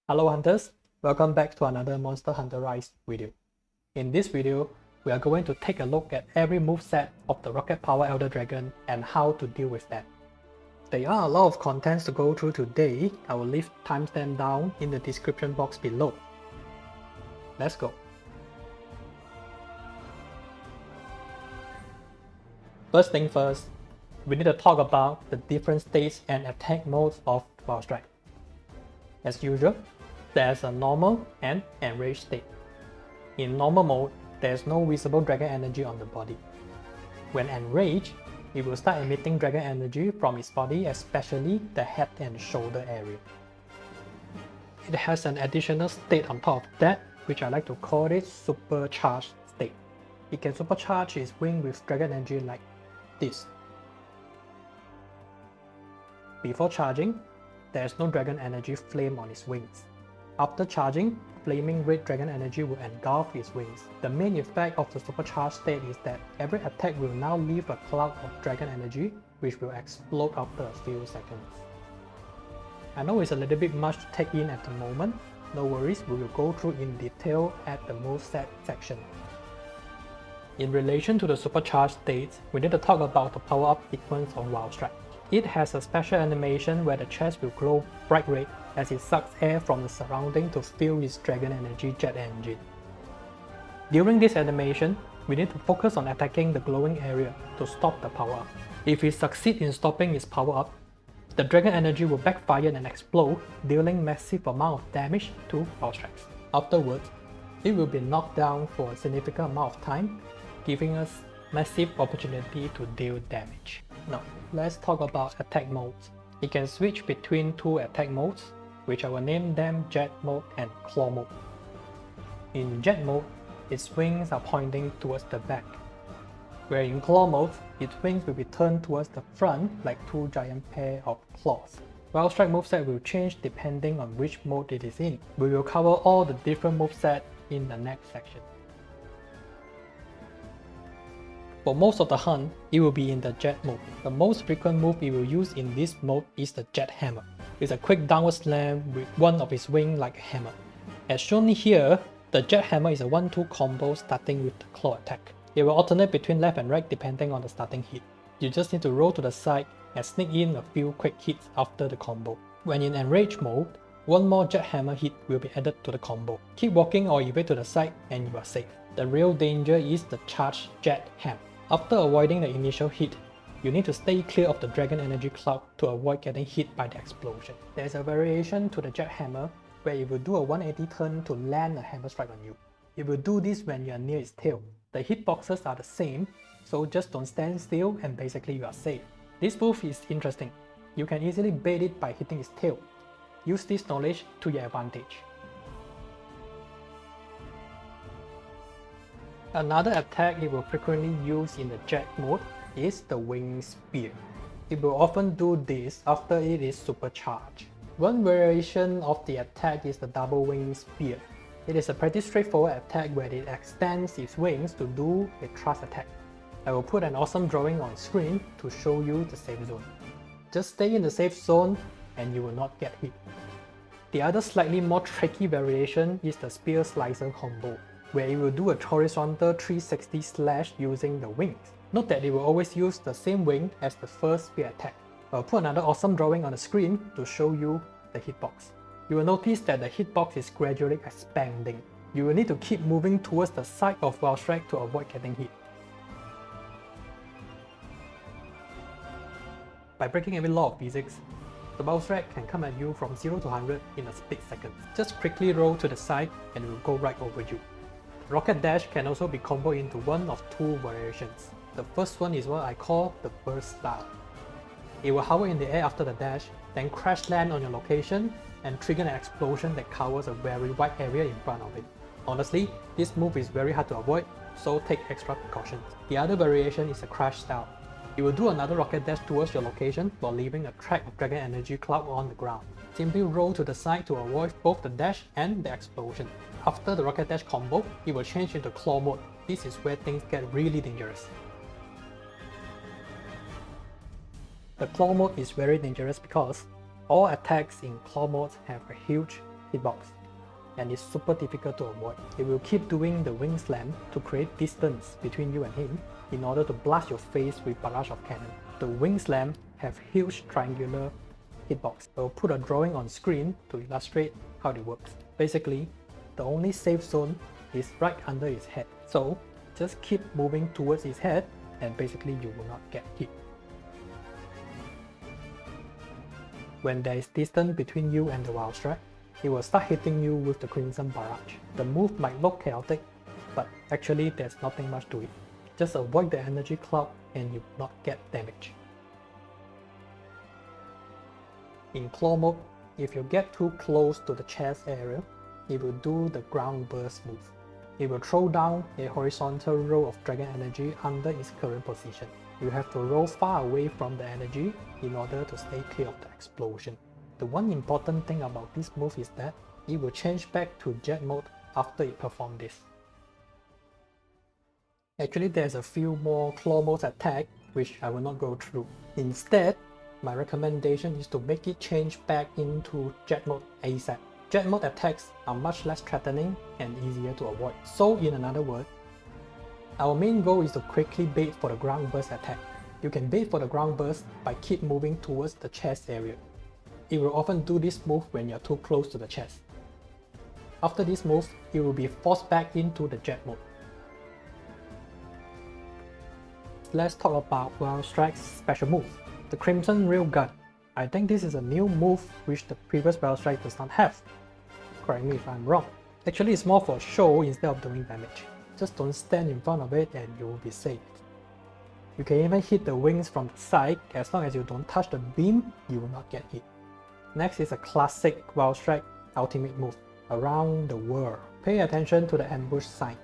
Hello hunters, welcome back to another Monster Hunter Rise video. In this video, we are going to take a look at every moveset of the Rocket Power Elder Dragon and how to deal with that. There are a lot of contents to go through today. I will leave timestamp down in the description box below. Let's go. First thing first, we need to talk about the different states and attack modes of Valstrax. As usual, there's a normal and enraged state. In normal mode, there's no visible dragon energy on the body. When enraged, it will start emitting dragon energy from its body, especially the head and shoulder area. It has an additional state on top of that, which I like to call it supercharged state. It can supercharge its wing with dragon energy like this. Before charging, there is no dragon energy flame on its wings. After charging, flaming red dragon energy will engulf its wings. The main effect of the supercharged state is that every attack will now leave a cloud of dragon energy, which will explode after a few seconds. I know it's a little bit much to take in at the moment. No worries, we will go through in detail at the moveset section. In relation to the supercharged states, we need to talk about the power-up sequence on Valstrax. It has a special animation where the chest will glow bright red as it sucks air from the surrounding to fuel its dragon energy jet engine. During this animation, we need to focus on attacking the glowing area to stop the power-up. If we succeed in stopping its power-up, the dragon energy will backfire and explode, dealing massive amount of damage to Valstrax. Afterwards, it will be knocked down for a significant amount of time, giving us massive opportunity to deal damage. Now, let's talk about attack modes. It can switch between two attack modes, which I will name them Jet mode and Claw mode. In Jet mode, its wings are pointing towards the back, where in Claw mode, its wings will be turned towards the front like two giant pair of claws. Valstrax moveset will change depending on which mode it is in. We will cover all the different moveset in the next section. For most of the hunt, it will be in the Jet mode. The most frequent move it will use in this mode is the Jet Hammer. It's a quick downward slam with one of its wings like a hammer. As shown here, the Jet Hammer is a 1-2 combo starting with the claw attack. It will alternate between left and right depending on the starting hit. You just need to roll to the side and sneak in a few quick hits after the combo. When in Enrage mode, one more Jet Hammer hit will be added to the combo. Keep walking or evade to the side and you are safe. The real danger is the Charged Jet Hammer. After avoiding the initial hit, you need to stay clear of the dragon energy cloud to avoid getting hit by the explosion. There is a variation to the Jet Hammer where it will do a 180 turn to land a hammer strike on you. It will do this when you are near its tail. The hitboxes are the same, so just don't stand still and basically you are safe. This move is interesting. You can easily bait it by hitting its tail. Use this knowledge to your advantage. Another attack it will frequently use in the Jet mode is the Wing Spear. It will often do this after it is supercharged. One variation of the attack is the Double Wing Spear. It is a pretty straightforward attack where it extends its wings to do a thrust attack. I will put an awesome drawing on screen to show you the safe zone. Just stay in the safe zone and you will not get hit. The other slightly more tricky variation is the Spear Slicer combo, where it will do a horizontal 360 slash using the wings. Note that it will always use the same wing as the first spear attack. I'll put another awesome drawing on the screen to show you the hitbox. You will notice that the hitbox is gradually expanding. You will need to keep moving towards the side of Valstrax to avoid getting hit. By breaking every law of physics, the Valstrax can come at you from 0 to 100 in a split second. Just quickly roll to the side and it will go right over you. Rocket Dash can also be comboed into one of two variations. The first one is what I call the burst style. It will hover in the air after the dash, then crash land on your location and trigger an explosion that covers a very wide area in front of it. Honestly, this move is very hard to avoid, so take extra precautions. The other variation is a crash style. It will do another rocket dash towards your location while leaving a track of dragon energy cloud on the ground. Simply roll to the side to avoid both the dash and the explosion. After the rocket dash combo, it will change into claw mode. This is where things get really dangerous. The claw mode is very dangerous because all attacks in claw mode have a huge hitbox, and it's super difficult to avoid. It will keep doing the wing slam to create distance between you and him in order to blast your face with barrage of cannon. The wing slam have huge triangular hitbox. I'll put a drawing on screen to illustrate how it works. Basically, the only safe zone is right under his head. So just keep moving towards his head and basically you will not get hit. When there is distance between you and the Valstrax, it will start hitting you with the Crimson Barrage. The move might look chaotic, but actually there's nothing much to it. Just avoid the energy cloud and you will not get damage. In claw mode, if you get too close to the chest area, it will do the ground burst move. It will throw down a horizontal roll of dragon energy under its current position. You have to roll far away from the energy in order to stay clear of the explosion. The one important thing about this move is that it will change back to jet mode after it performs this. Actually, there's a few more claw mode attack which I will not go through. Instead, my recommendation is to make it change back into jet mode ASAP. Jet mode attacks are much less threatening and easier to avoid. So in another word, our main goal is to quickly bait for the ground burst attack. You can bait for the ground burst by keep moving towards the chest area. It will often do this move when you're too close to the chest. After this move, it will be forced back into the jet mode. Let's talk about Valstrax's special move, the Crimson Railgun. I think this is a new move which the previous Valstrax does not have. Correct me if I'm wrong. Actually, it's more for show instead of doing damage. Just don't stand in front of it and you will be safe. You can even hit the wings from the side. As long as you don't touch the beam, you will not get hit. Next is a classic Valstrax ultimate move, Around the World. Pay attention to the ambush sign.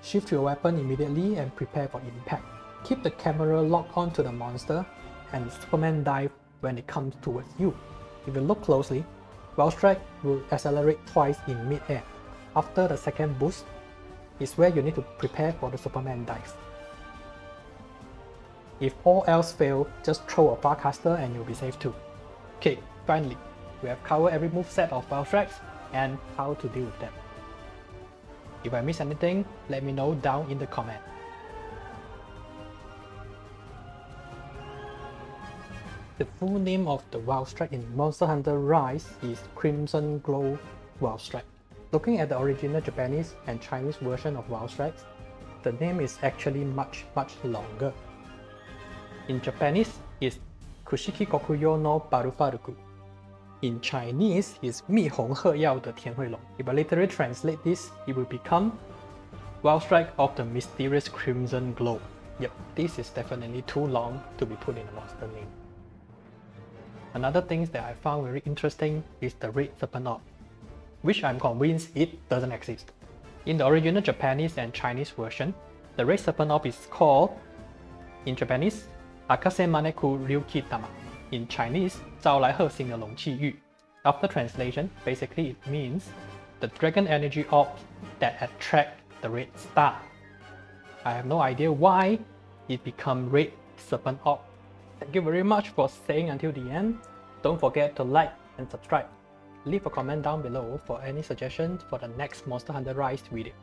Shift your weapon immediately and prepare for impact. Keep the camera locked onto the monster and Superman dive when it comes towards you. If you look closely, Valstrax will accelerate twice in mid-air. After the second boost is where you need to prepare for the Superman dive. If all else fail, just throw a Farcaster and you'll be safe too. Okay, finally, we have covered every moveset of Valstrax and how to deal with them. If I miss anything, let me know down in the comment. The full name of the Valstrax in Monster Hunter Rise is Crimson Glow Valstrax. Looking at the original Japanese and Chinese version of Valstrax, the name is actually much longer. In Japanese, it's Kushiki Kokuyo no Barufaruku. In Chinese, it's 蜜红鹤耀的天惠龙. If I literally translate this, it will become Valstrax of the Mysterious Crimson Glow. Yep, this is definitely too long to be put in a monster name. Another thing that I found very interesting is the Red Serpent Orb, which I'm convinced it doesn't exist. In the original Japanese and Chinese version, the Red Serpent Orb is called, in Japanese, Akase Maneku Ryukitama. In Chinese, 招来鹤星的龙气玉. After translation, basically it means the dragon energy orb that attract the red star. I have no idea why it become Red Serpent Orb. Thank you very much for staying until the end. Don't forget to like and subscribe. Leave a comment down below for any suggestions for the next Monster Hunter Rise video.